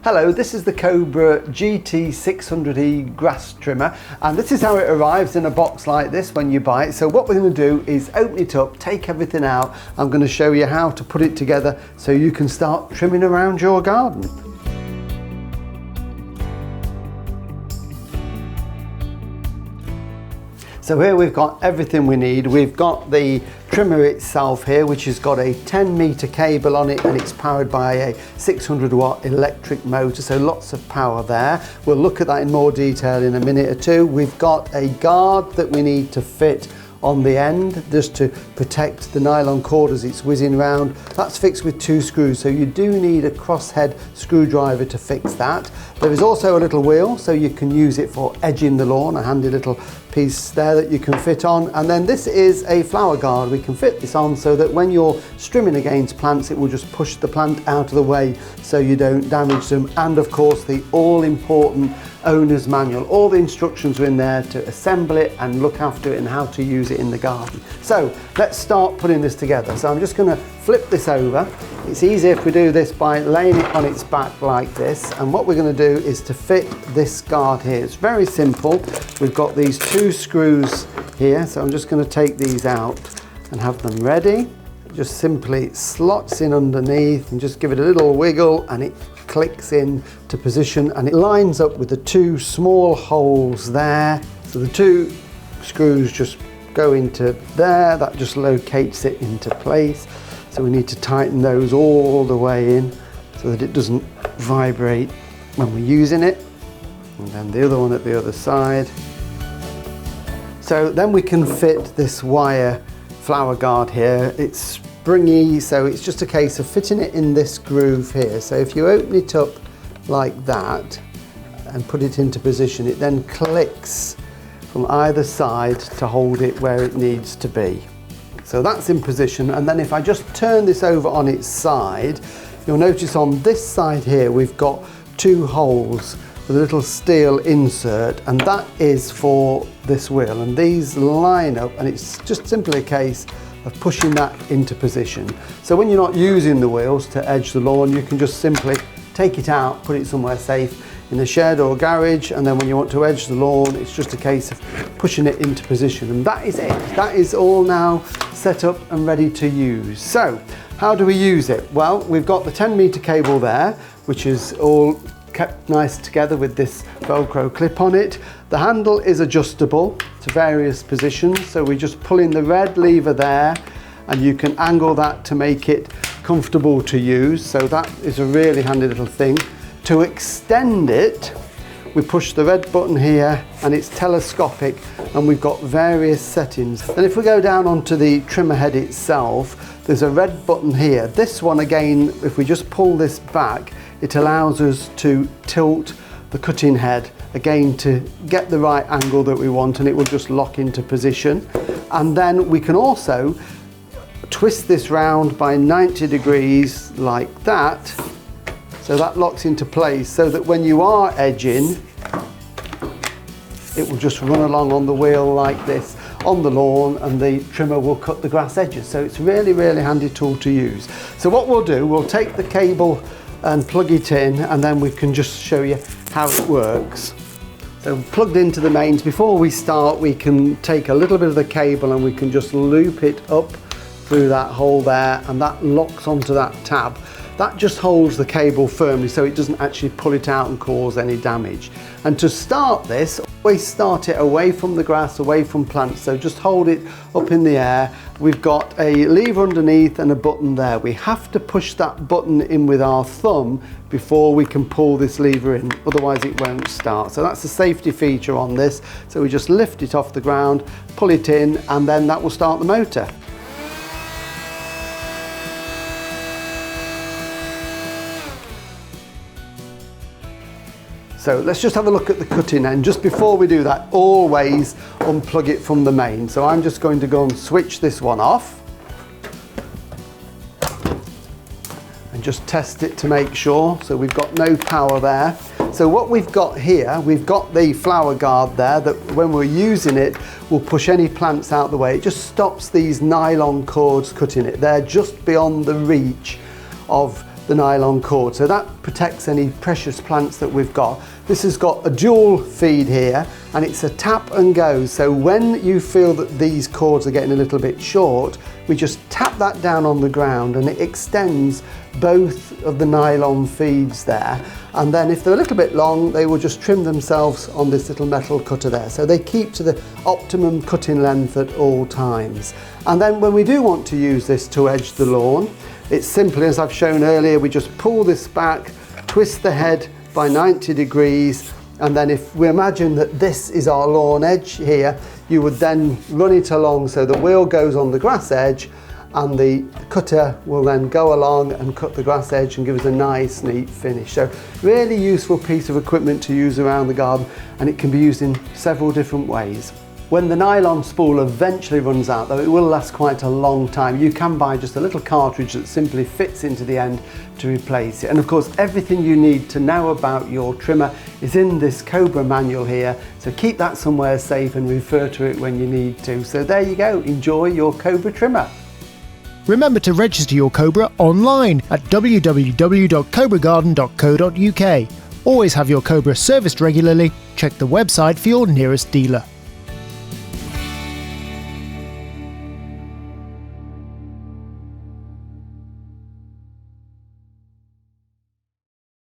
Hello, this is the Cobra GT600E grass trimmer, and this is how it arrives in a box like this when you buy it. So what we're going to do is open it up, take everything out. I'm going to show you how to put it together so you can start trimming around your garden. So here we've got everything we need. We've got the trimmer itself here, which has got a 10-meter cable on it, and it's powered by a 600-watt electric motor, so lots of power there. We'll look at that in more detail in a minute or two. We've got a guard that we need to fit on the end just to protect the nylon cord as it's whizzing round. That's fixed with 2 screws, so you do need a crosshead screwdriver to fix that. There is also a little wheel, so you can use it for edging the lawn, a handy little piece there that you can fit on. And then this is a flower guard. We can fit this on so that when you're strimming against plants, it will just push the plant out of the way so you don't damage them. And of course the all-important owner's manual. All the instructions are in there to assemble it and look after it and how to use it in the garden. So let's start putting this together. So I'm just going to flip this over. It's easier if we do this by laying it on its back like this, and what we're going to do is to fit this guard here. It's very simple. We've got these 2 screws here, so I'm just going to take these out and have them ready. It just simply slots in underneath and just give it a little wiggle and it clicks in to position, and it lines up with the 2 small holes there. So the 2 screws just go into there, that just locates it into place. So we need to tighten those all the way in so that it doesn't vibrate when we're using it. And then the other one at the other side. So then we can fit this wire flower guard here. It's springy, so it's just a case of fitting it in this groove here. So if you open it up like that and put it into position, it then clicks from either side to hold it where it needs to be. So that's in position, and then if I just turn this over on its side, you'll notice on this side here we've got 2 holes with a little steel insert, and that is for this wheel, and these line up, and it's just simply a case of pushing that into position. So when you're not using the wheels to edge the lawn, you can just simply take it out, put it somewhere safe in a shed or garage, and then when you want to edge the lawn, it's just a case of pushing it into position, and that is it. That is all now set up and ready to use. So how do we use it? Well, we've got the 10-meter cable there, which is all kept nice together with this Velcro clip on it. The handle is adjustable to various positions, so we just pull in the red lever there, and you can angle that to make it comfortable to use. So that is a really handy little thing. To extend it, we push the red button here, and it's telescopic, and we've got various settings. And if we go down onto the trimmer head itself, there's a red button here. This one again, if we just pull this back, it allows us to tilt the cutting head again to get the right angle that we want, and it will just lock into position. And then we can also twist this round by 90 degrees like that. So that locks into place so that when you are edging, it will just run along on the wheel like this on the lawn, and the trimmer will cut the grass edges. So it's really, really handy tool to use. So what we'll do, we'll take the cable and plug it in, and then we can just show you how it works. So plugged into the mains, before we start, we can take a little bit of the cable and we can just loop it up through that hole there, and that locks onto that tab. That just holds the cable firmly so it doesn't actually pull it out and cause any damage. And to start this, always start it away from the grass, away from plants, so just hold it up in the air. We've got a lever underneath and a button there. We have to push that button in with our thumb before we can pull this lever in, otherwise it won't start. So that's the safety feature on this. So we just lift it off the ground, pull it in, and then that will start the motor. So let's just have a look at the cutting end. Just before we do that, always unplug it from the main. So I'm just going to go and switch this one off and just test it to make sure. So we've got no power there. So what we've got here, we've got the flower guard there that when we're using it will push any plants out the way. It just stops these nylon cords cutting it. They're just beyond the reach of the nylon cord, so that protects any precious plants that we've got. This has got a dual feed here, and it's a tap and go, so when you feel that these cords are getting a little bit short, we just tap that down on the ground and it extends both of the nylon feeds there, and then if they're a little bit long, they will just trim themselves on this little metal cutter there, so they keep to the optimum cutting length at all times. And then when we do want to use this to edge the lawn, it's simply, as I've shown earlier, we just pull this back, twist the head by 90 degrees, and then if we imagine that this is our lawn edge here, you would then run it along so the wheel goes on the grass edge, and the cutter will then go along and cut the grass edge and give us a nice neat finish. So really useful piece of equipment to use around the garden, and it can be used in several different ways. When the nylon spool eventually runs out, though, it will last quite a long time. You can buy just a little cartridge that simply fits into the end to replace it. And of course, everything you need to know about your trimmer is in this Cobra manual here. So keep that somewhere safe and refer to it when you need to. So there you go, enjoy your Cobra trimmer. Remember to register your Cobra online at www.cobragarden.co.uk. Always have your Cobra serviced regularly. Check the website for your nearest dealer.